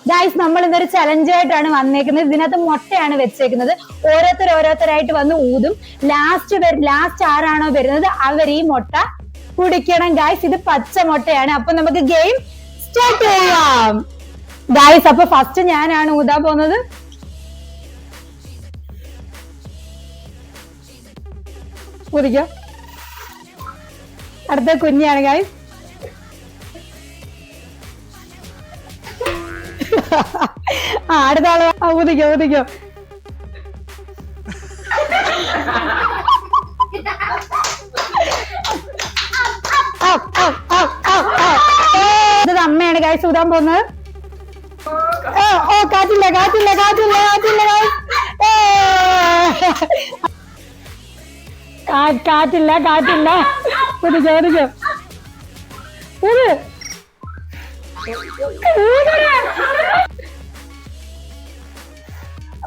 Guys നമ്മൾ ഇന്നൊരു ചലഞ്ചായിട്ടാണ് വന്നേക്കുന്നത്. ഇതിനകത്ത് മുട്ടയാണ് വെച്ചേക്കുന്നത്. ഓരോരുത്തരായിട്ട് വന്ന് ഊതും. ലാസ്റ്റ് ആരാണോ വരുന്നത് അവർ ഈ മുട്ട കുടിക്കണം. ഗൈസ് ഇത് പച്ച മുട്ടയാണ്. അപ്പൊ നമുക്ക് ഗെയിം സ്റ്റാർട്ട് ചെയ്യാം. ഗൈസ് അപ്പൊ ഫസ്റ്റ് ഞാനാണ് ഊതാൻ പോകുന്നത്. ഊതിക്കോ. അടുത്ത കുഞ്ഞാണ് ഗൈസ്. അടുത്ത ആള് ഊതിക്കോ. ഇത് അമ്മയാണ് ഗൈസ് ഊതാൻ പോകുന്നത്. കാറ്റില്ല ഊതിക്കോ.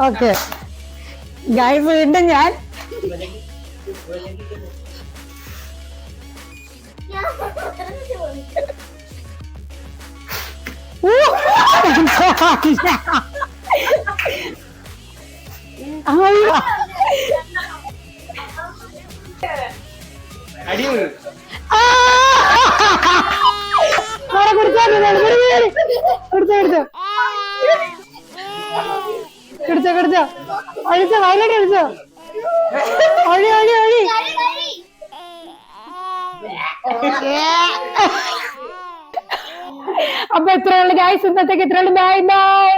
ഓക്കെ ഗൈസ് വീണ്ടും ഞാൻ എടുത്തോ അടിച്ചോ വയലറ്റ് അടിച്ചോ. ഒഴി അപ്പൊ എത്രയുള്ളു ഗൈസ്? ഇന്നത്തേക്ക് എത്രയുള്ളു? ബൈ.